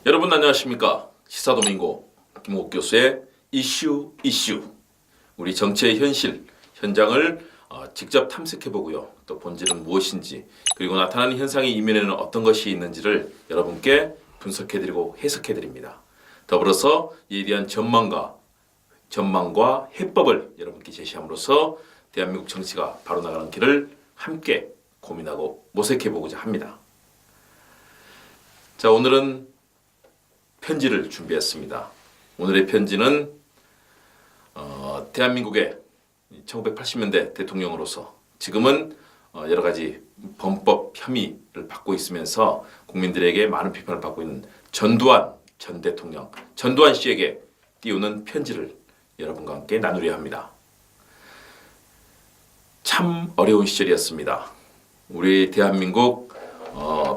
여러분 안녕하십니까? 시사도민고 김옥 교수의 이슈 우리 정치의 현실, 현장을 직접 탐색해보고요. 또 본질은 무엇인지 그리고 나타나는 현상의 이면에는 어떤 것이 있는지를 여러분께 분석해드리고 해석해드립니다. 더불어서 이에 대한 전망과 해법을 여러분께 제시함으로써 대한민국 정치가 바로 나가는 길을 함께 고민하고 모색해보고자 합니다. 자, 오늘은 편지를 준비했습니다. 오늘의 편지는 대한민국의 1980년대 대통령으로서 지금은 여러 가지 범법 혐의를 받고 있으면서 국민들에게 많은 비판을 받고 있는 전두환 전 대통령, 전두환 씨에게 띄우는 편지를 여러분과 함께 나누려 합니다. 참 어려운 시절이었습니다. 우리 대한민국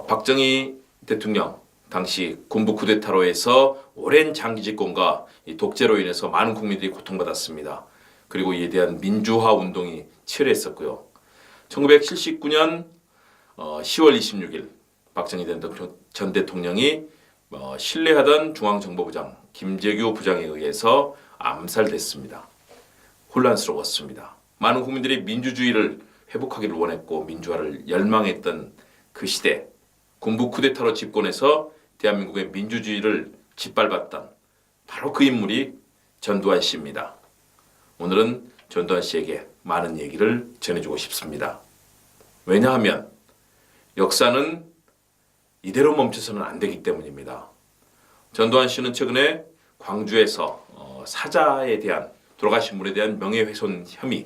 박정희 대통령 당시 군부 쿠데타로 해서 오랜 장기 집권과 독재로 인해서 많은 국민들이 고통받았습니다. 그리고 이에 대한 민주화 운동이 치열했었고요. 1979년 10월 26일 박정희 전 대통령이 신뢰하던 중앙정보부장 김재규 부장에 의해서 암살됐습니다. 혼란스러웠습니다. 많은 국민들이 민주주의를 회복하기를 원했고 민주화를 열망했던 그 시대, 군부 쿠데타로 집권해서 대한민국의 민주주의를 짓밟았던 바로 그 인물이 전두환 씨입니다. 오늘은 전두환 씨에게 많은 얘기를 전해주고 싶습니다. 왜냐하면 역사는 이대로 멈춰서는 안 되기 때문입니다. 전두환 씨는 최근에 광주에서 사자에 대한 돌아가신 분에 대한 명예훼손 혐의,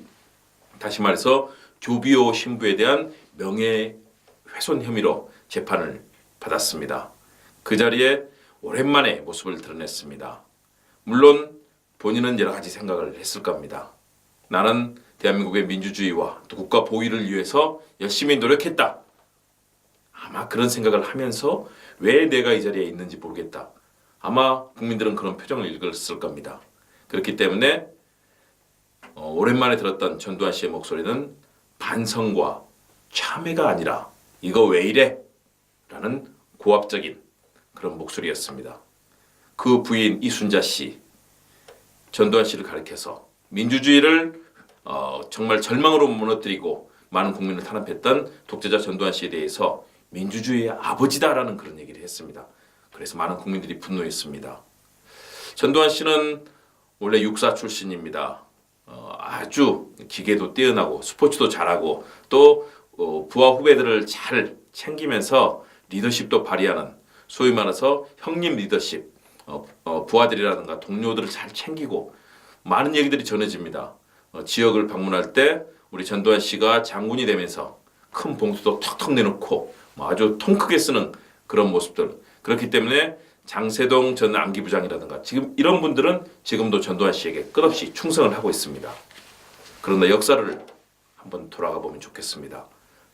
다시 말해서 조비오 신부에 대한 명예훼손 혐의로 재판을 받았습니다. 그 자리에 오랜만에 모습을 드러냈습니다. 물론 본인은 여러 가지 생각을 했을 겁니다. 나는 대한민국의 민주주의와 또 국가 보위를 위해서 열심히 노력했다. 아마 그런 생각을 하면서 왜 내가 이 자리에 있는지 모르겠다. 아마 국민들은 그런 표정을 읽었을 겁니다. 그렇기 때문에 오랜만에 들었던 전두환 씨의 목소리는 반성과 참회가 아니라 이거 왜 이래? 라는 고압적인 그런 목소리였습니다. 그 부인 이순자 씨, 전두환 씨를 가리켜서 민주주의를 정말 절망으로 무너뜨리고 많은 국민을 탄압했던 독재자 전두환 씨에 대해서 민주주의의 아버지다라는 그런 얘기를 했습니다. 그래서 많은 국민들이 분노했습니다. 전두환 씨는 원래 육사 출신입니다. 아주 기계도 뛰어나고 스포츠도 잘하고 또 부하 후배들을 잘 챙기면서 리더십도 발휘하는 소위 말해서 형님 리더십, 부하들이라든가 동료들을 잘 챙기고 많은 얘기들이 전해집니다. 지역을 방문할 때 우리 전두환 씨가 장군이 되면서 큰 봉투도 턱턱 내놓고 아주 통 크게 쓰는 그런 모습들. 그렇기 때문에 장세동 전 안기부장이라든가 지금 이런 분들은 지금도 전두환 씨에게 끝없이 충성을 하고 있습니다. 그러나 역사를 한번 돌아가 보면 좋겠습니다.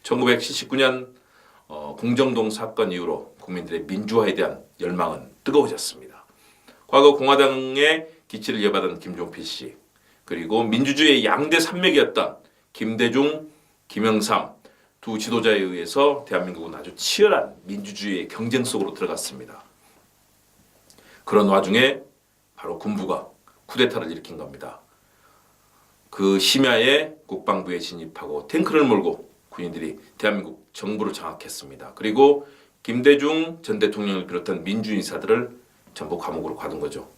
1979년 공정동 사건 이후로 국민들의 민주화에 대한 열망은 뜨거워졌습니다. 과거 공화당의 기치를 이어받은 김종필 씨, 그리고 민주주의의 양대 산맥이었던 김대중, 김영삼 두 지도자에 의해서 대한민국은 아주 치열한 민주주의의 경쟁 속으로 들어갔습니다. 그런 와중에 바로 군부가 쿠데타를 일으킨 겁니다. 그 심야에 국방부에 진입하고 탱크를 몰고 군인들이 대한민국 정부를 장악했습니다. 그리고 김대중 전 대통령을 비롯한 민주인사들을 전부 감옥으로 가둔 거죠.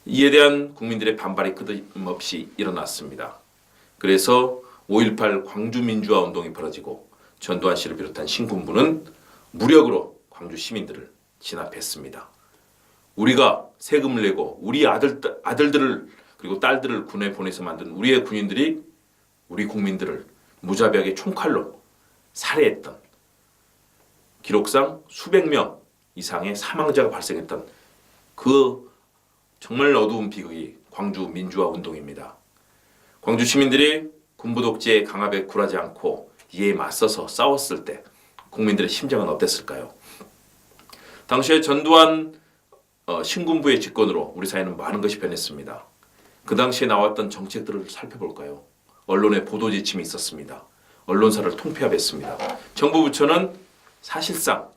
이에 대한 국민들의 반발이 끊임없이 일어났습니다. 그래서 5.18 광주 민주화 운동이 벌어지고 전두환 씨를 비롯한 신군부는 무력으로 광주 시민들을 진압했습니다. 우리가 세금을 내고 우리 아들들을 그리고 딸들을 군에 보내서 만든 우리의 군인들이 우리 국민들을 무자비하게 총칼로 살해했던, 기록상 수백 명 이상의 사망자가 발생했던 그 정말 어두운 비극이 광주 민주화 운동입니다. 광주 시민들이 군부 독재의 강압에 굴하지 않고 이에 맞서서 싸웠을 때 국민들의 심정은 어땠을까요? 당시에 전두환 신군부의 집권으로 우리 사회는 많은 것이 변했습니다. 그 당시에 나왔던 정책들을 살펴볼까요? 언론의 보도 지침이 있었습니다. 언론사를 통폐합했습니다. 정부 부처는 사실상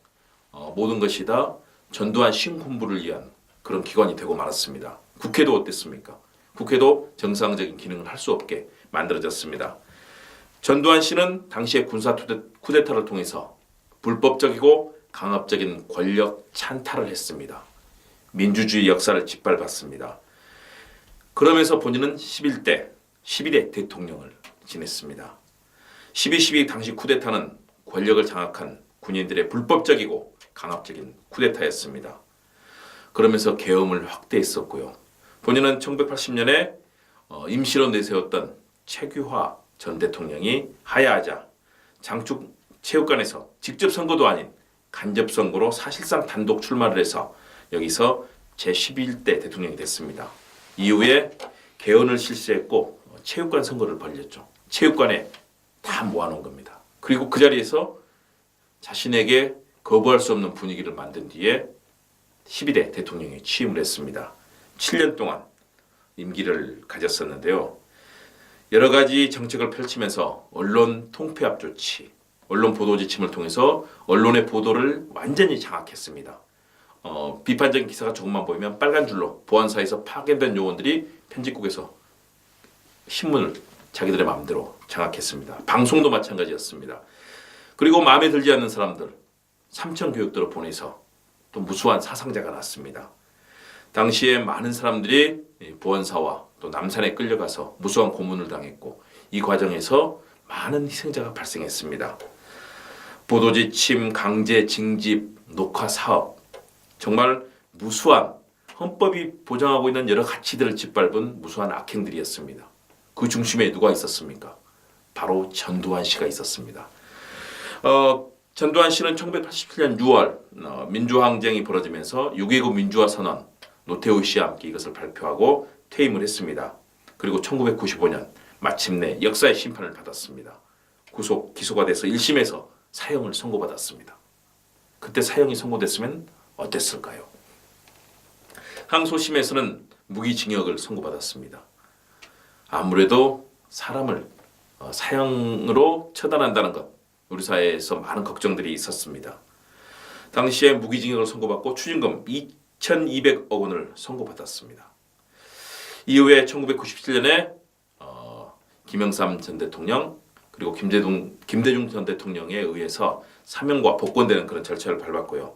모든 것이 다 전두환 신군부를 위한 그런 기관이 되고 말았습니다. 국회도 어땠습니까? 국회도 정상적인 기능을 할 수 없게 만들어졌습니다. 전두환 씨는 당시의 군사 쿠데타를 통해서 불법적이고 강압적인 권력 찬탈을 했습니다. 민주주의 역사를 짓밟았습니다. 그러면서 본인은 11대 대통령을 지냈습니다. 12.12 당시 쿠데타는 권력을 장악한 군인들의 불법적이고 강압적인 쿠데타였습니다. 그러면서 계엄을 확대했었고요. 본인은 1980년에 임시로 내세웠던 최규화 전 대통령이 하야하자 장충 체육관에서 직접 선거도 아닌 간접 선거로 사실상 단독 출마를 해서 여기서 제11대 대통령이 됐습니다. 이후에 개헌을 실시했고 체육관 선거를 벌였죠. 체육관에 다 모아놓은 겁니다. 그리고 그 자리에서 자신에게 거부할 수 없는 분위기를 만든 뒤에 12대 대통령에 취임을 했습니다. 7년 동안 임기를 가졌었는데요. 여러 가지 정책을 펼치면서 언론 통폐합 조치, 언론 보도 지침을 통해서 언론의 보도를 완전히 장악했습니다. 비판적인 기사가 조금만 보이면 빨간 줄로 보안사에서 파견된 요원들이 편집국에서 신문을 자기들의 마음대로 장악했습니다. 방송도 마찬가지였습니다. 그리고 마음에 들지 않는 사람들 삼천 교육대로 보내서 또 무수한 사상자가 났습니다. 당시에 많은 사람들이 보안사와 또 남산에 끌려가서 무수한 고문을 당했고 이 과정에서 많은 희생자가 발생했습니다. 보도지침, 강제 징집, 녹화 사업 정말 무수한 헌법이 보장하고 있는 여러 가치들을 짓밟은 무수한 악행들이었습니다. 그 중심에 누가 있었습니까? 바로 전두환 씨가 있었습니다. 전두환 씨는 1987년 6월 민주항쟁이 벌어지면서 6.19 민주화 선언 노태우 씨와 함께 이것을 발표하고 퇴임을 했습니다. 그리고 1995년 마침내 역사의 심판을 받았습니다. 구속 기소가 돼서 1심에서 사형을 선고받았습니다. 그때 사형이 선고됐으면 어땠을까요? 항소심에서는 무기징역을 선고받았습니다. 아무래도 사람을 사형으로 처단한다는 것 우리 사회에서 많은 걱정들이 있었습니다. 당시에 무기징역을 선고받고 추징금 2,200억 원을 선고받았습니다. 이후에 1997년에 김영삼 전 대통령 그리고 김대중 전 대통령에 의해서 사면과 복권되는 그런 절차를 밟았고요.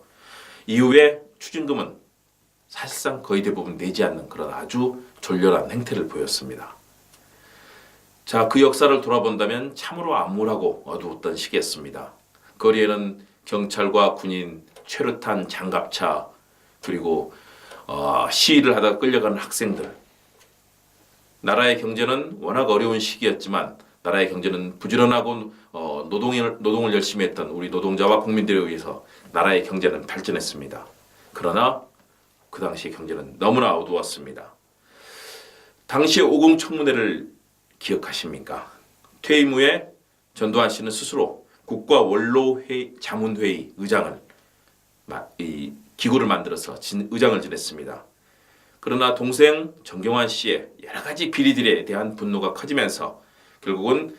이후에 추징금은 사실상 거의 대부분 내지 않는 그런 아주 졸렬한 행태를 보였습니다. 자, 그 역사를 돌아본다면 참으로 암울하고 어두웠던 시기였습니다. 거리에는 경찰과 군인, 최루탄, 장갑차 그리고 시위를 하다 끌려가는 학생들. 나라의 경제는 워낙 어려운 시기였지만 나라의 경제는 부지런하고 노동을 열심히 했던 우리 노동자와 국민들에 의해서 나라의 경제는 발전했습니다. 그러나 그 당시의 경제는 너무나 어두웠습니다. 당시 50 청문회를 기억하십니까? 퇴임 후에 전두환 씨는 스스로 국가 원로 자문회의 의장을 기구를 만들어서 의장을 지냈습니다. 그러나 동생 정경환 씨의 여러 가지 비리들에 대한 분노가 커지면서 결국은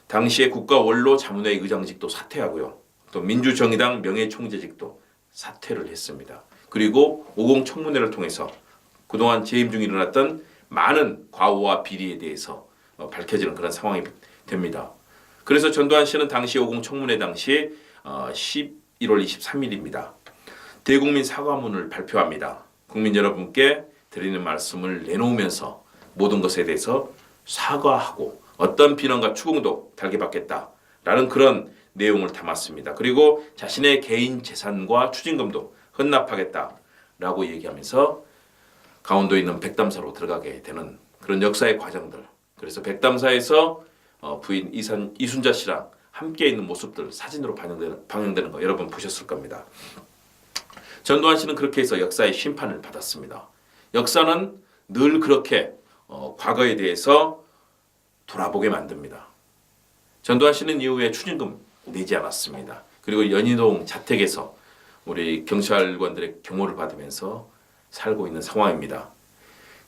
당시의 국가 원로 자문회의 의장직도 사퇴하고요. 또 민주정의당 명예총재직도 사퇴를 했습니다. 그리고 50 청문회를 통해서 그동안 재임 중 일어났던 많은 과오와 비리에 대해서 밝혀지는 그런 상황이 됩니다. 그래서 전두환 씨는 당시 50 청문회 당시 11월 23일입니다. 대국민 사과문을 발표합니다. 국민 여러분께 드리는 말씀을 내놓으면서 모든 것에 대해서 사과하고 어떤 비난과 추궁도 달게 받겠다라는 그런 내용을 담았습니다. 그리고 자신의 개인 재산과 추징금도 헌납하겠다라고 얘기하면서 강원도에 있는 백담사로 들어가게 되는 그런 역사의 과정들. 그래서 백담사에서 부인 이순자 씨랑 함께 있는 모습들 사진으로 방영되는 거 여러분 보셨을 겁니다. 전두환 씨는 그렇게 해서 역사의 심판을 받았습니다. 역사는 늘 그렇게 과거에 대해서 돌아보게 만듭니다. 전두환 씨는 이후에 추징금 내지 않았습니다. 그리고 연희동 자택에서 우리 경찰관들의 경호를 받으면서 살고 있는 상황입니다.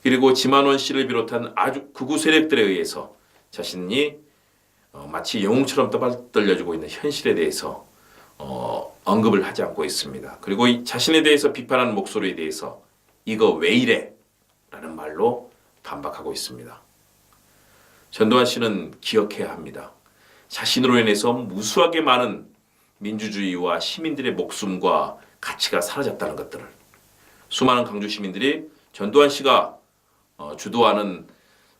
그리고 지만원 씨를 비롯한 아주 극우 세력들에 의해서 자신이 마치 영웅처럼 떠받들려주고 있는 현실에 대해서 언급을 하지 않고 있습니다. 그리고 이 자신에 대해서 비판하는 목소리에 대해서 이거 왜 이래? 라는 말로 반박하고 있습니다. 전두환 씨는 기억해야 합니다. 자신으로 인해서 무수하게 많은 민주주의와 시민들의 목숨과 가치가 사라졌다는 것들을, 수많은 강주 시민들이 전두환 씨가 주도하는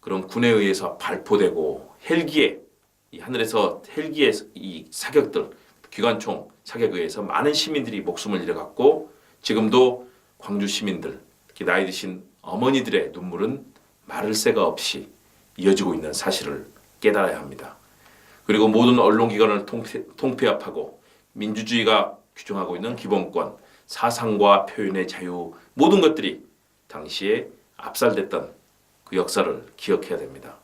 그런 군에 의해서 발포되고 헬기에, 이 하늘에서 헬기의 이 사격들, 기관총 사격에 의해서 많은 시민들이 목숨을 잃어갔고, 지금도 광주 시민들, 특히 나이 드신 어머니들의 눈물은 마를 새가 없이 이어지고 있는 사실을 깨달아야 합니다. 그리고 모든 언론기관을 통폐합하고 민주주의가 규정하고 있는 기본권, 사상과 표현의 자유, 모든 것들이 당시에 압살됐던 그 역사를 기억해야 됩니다.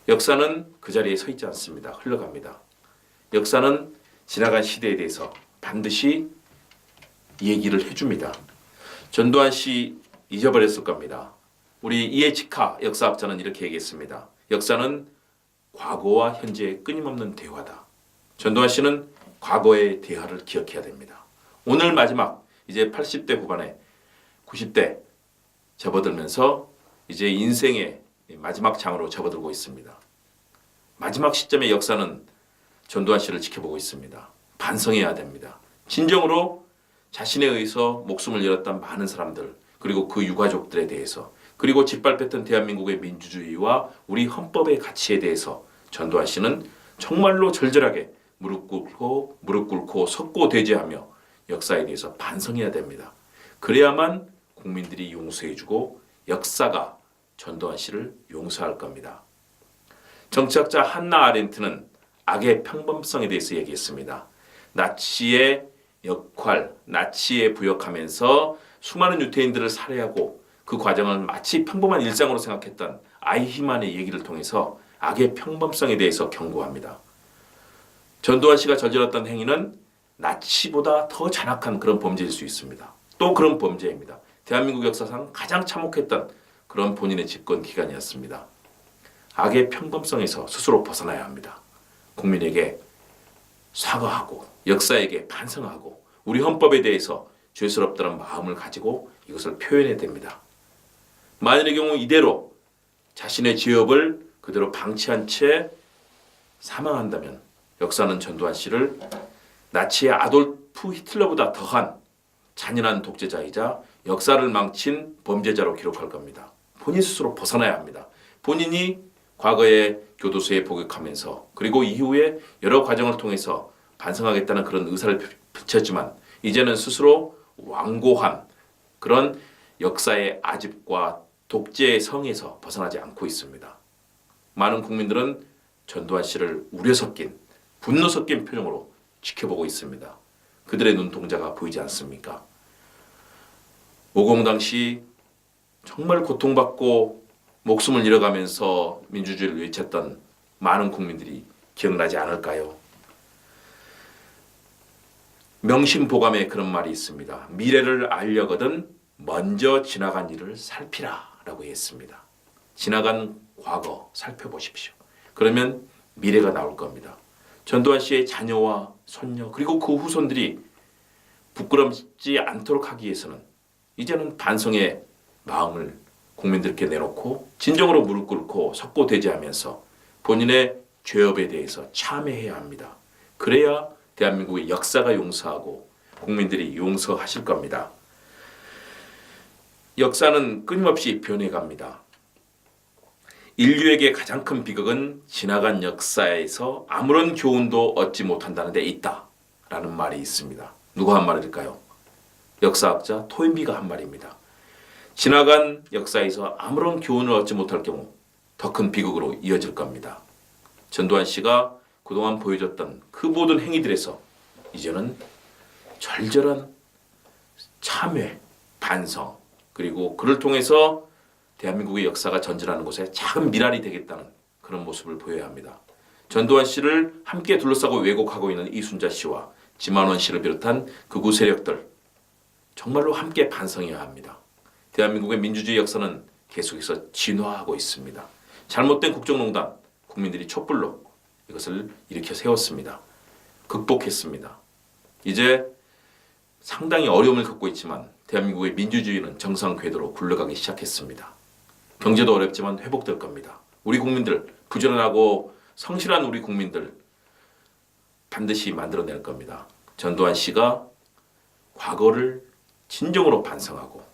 역사는 그 자리에 서 있지 않습니다. 흘러갑니다. 역사는 지나간 시대에 대해서 반드시 얘기를 해줍니다. 전두환 씨 잊어버렸을 겁니다. 우리 이에치카 역사학자는 이렇게 얘기했습니다. 역사는 과거와 현재의 끊임없는 대화다. 전두환 씨는 과거의 대화를 기억해야 됩니다. 오늘 마지막 이제 80대 후반에 90대 접어들면서 이제 인생의 마지막 장으로 접어들고 있습니다. 마지막 시점의 역사는 전두환 씨를 지켜보고 있습니다. 반성해야 됩니다. 진정으로 자신에 의해서 목숨을 잃었던 많은 사람들, 그리고 그 유가족들에 대해서, 그리고 짓밟혔던 대한민국의 민주주의와 우리 헌법의 가치에 대해서 전두환 씨는 정말로 절절하게 무릎 꿇고 석고대죄하며 역사에 대해서 반성해야 됩니다. 그래야만 국민들이 용서해주고 역사가 전두환 씨를 용서할 겁니다. 정치학자 한나 아렌트는 악의 평범성에 대해서 얘기했습니다. 나치의 역할, 나치에 부역하면서 수많은 유태인들을 살해하고 그 과정을 마치 평범한 일상으로 생각했던 아이히만의 얘기를 통해서 악의 평범성에 대해서 경고합니다. 전두환 씨가 저질렀던 행위는 나치보다 더 잔악한 그런 범죄일 수 있습니다. 또 그런 범죄입니다. 대한민국 역사상 가장 참혹했던 그런 본인의 집권 기간이었습니다. 악의 평범성에서 스스로 벗어나야 합니다. 국민에게 사과하고 역사에게 반성하고 우리 헌법에 대해서 죄스럽다는 마음을 가지고 이것을 표현해야 됩니다. 만일의 경우 이대로 자신의 죄업을 그대로 방치한 채 사망한다면 역사는 전두환 씨를 나치의 아돌프 히틀러보다 더한 잔인한 독재자이자 역사를 망친 범죄자로 기록할 겁니다. 본인 스스로 벗어나야 합니다. 본인이 과거에 교도소에 복역하면서 그리고 이후에 여러 과정을 통해서 반성하겠다는 그런 의사를 비쳤지만 이제는 스스로 완고한 그런 역사의 아집과 독재의 성에서 벗어나지 않고 있습니다. 많은 국민들은 전두환 씨를 우려 섞인 분노 섞인 표정으로 지켜보고 있습니다. 그들의 눈동자가 보이지 않습니까? 5.0 당시 정말 고통받고 목숨을 잃어가면서 민주주의를 외쳤던 많은 국민들이 기억나지 않을까요? 명심보감에 그런 말이 있습니다. 미래를 알려거든 먼저 지나간 일을 살피라 라고 했습니다. 지나간 과거 살펴보십시오. 그러면 미래가 나올 겁니다. 전두환 씨의 자녀와 손녀 그리고 그 후손들이 부끄럽지 않도록 하기 위해서는 이제는 반성의 마음을 국민들께 내놓고 진정으로 무릎 꿇고 석고대죄하면서 본인의 죄업에 대해서 참회해야 합니다. 그래야 대한민국의 역사가 용서하고 국민들이 용서하실 겁니다. 역사는 끊임없이 변해갑니다. 인류에게 가장 큰 비극은 지나간 역사에서 아무런 교훈도 얻지 못한다는 데 있다 라는 말이 있습니다. 누가 한 말일까요? 역사학자 토인비가 한 말입니다. 지나간 역사에서 아무런 교훈을 얻지 못할 경우 더 큰 비극으로 이어질 겁니다. 전두환 씨가 그동안 보여줬던 그 모든 행위들에서 이제는 절절한 참회, 반성 그리고 그를 통해서 대한민국의 역사가 전진하는 곳에 작은 미랄이 되겠다는 그런 모습을 보여야 합니다. 전두환 씨를 함께 둘러싸고 왜곡하고 있는 이순자 씨와 지만원 씨를 비롯한 극우 세력들 정말로 함께 반성해야 합니다. 대한민국의 민주주의 역사는 계속해서 진화하고 있습니다. 잘못된 국정농단, 국민들이 촛불로 이것을 일으켜 세웠습니다. 극복했습니다. 이제 상당히 어려움을 겪고 있지만 대한민국의 민주주의는 정상 궤도로 굴러가기 시작했습니다. 경제도 어렵지만 회복될 겁니다. 우리 국민들, 부지런하고 성실한 우리 국민들 반드시 만들어낼 겁니다. 전두환 씨가 과거를 진정으로 반성하고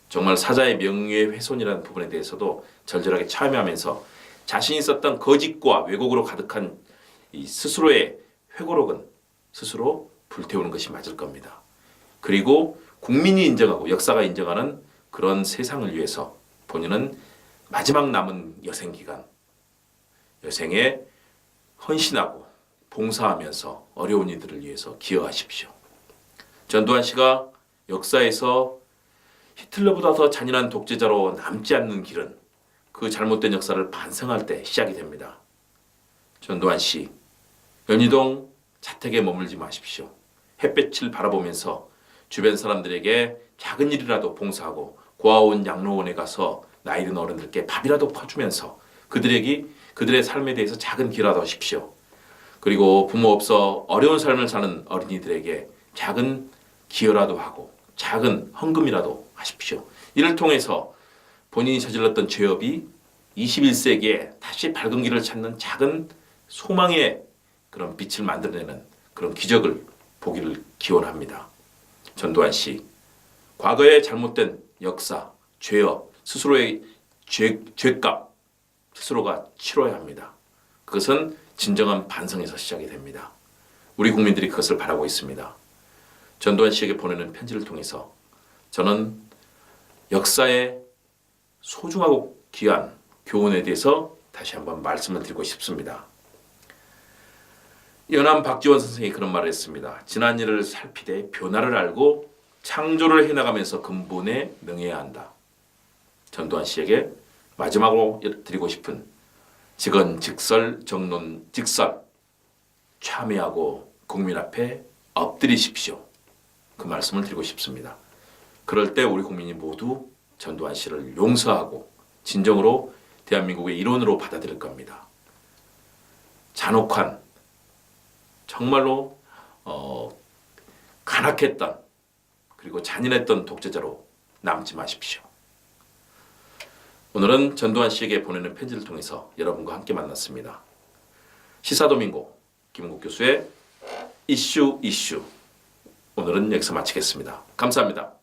정말 사자의 명예훼손이라는 부분에 대해서도 절절하게 참여하면서 자신이 썼던 거짓과 왜곡으로 가득한 이 스스로의 회고록은 스스로 불태우는 것이 맞을 겁니다. 그리고 국민이 인정하고 역사가 인정하는 그런 세상을 위해서 본인은 마지막 남은 여생 기간, 여생에 헌신하고 봉사하면서 어려운 이들을 위해서 기여하십시오. 전두환 씨가 역사에서 히틀러보다 더 잔인한 독재자로 남지 않는 길은 그 잘못된 역사를 반성할 때 시작이 됩니다. 전두환 씨, 연희동 자택에 머물지 마십시오. 햇볕을 바라보면서 주변 사람들에게 작은 일이라도 봉사하고 고아원 양로원에 가서 나이 든 어른들께 밥이라도 퍼주면서 그들의 삶에 대해서 작은 기여라도 하십시오. 그리고 부모 없어 어려운 삶을 사는 어린이들에게 작은 기여라도 하고 작은 헌금이라도 하십시오. 이를 통해서 본인이 저질렀던 죄업이 21세기에 다시 밝은 길을 찾는 작은 소망의 그런 빛을 만들어내는 그런 기적을 보기를 기원합니다. 전두환 씨, 과거의 잘못된 역사, 죄업, 스스로의 죄값 스스로가 치러야 합니다. 그것은 진정한 반성에서 시작이 됩니다. 우리 국민들이 그것을 바라고 있습니다. 전두환 씨에게 보내는 편지를 통해서 저는 역사의 소중하고 귀한 교훈에 대해서 다시 한번 말씀을 드리고 싶습니다. 연암 박지원 선생이 그런 말을 했습니다. 지난 일을 살피되 변화를 알고 창조를 해나가면서 근본에 능해야 한다. 전두환 씨에게 마지막으로 드리고 싶은 직언직설 정론직설, 참회하고 국민 앞에 엎드리십시오. 그 말씀을 드리고 싶습니다. 그럴 때 우리 국민이 모두 전두환 씨를 용서하고 진정으로 대한민국의 일원으로 받아들일 겁니다. 잔혹한, 정말로 간악했던 그리고 잔인했던 독재자로 남지 마십시오. 오늘은 전두환 씨에게 보내는 편지를 통해서 여러분과 함께 만났습니다. 시사도민고 김은국 교수의 이슈 오늘은 여기서 마치겠습니다. 감사합니다.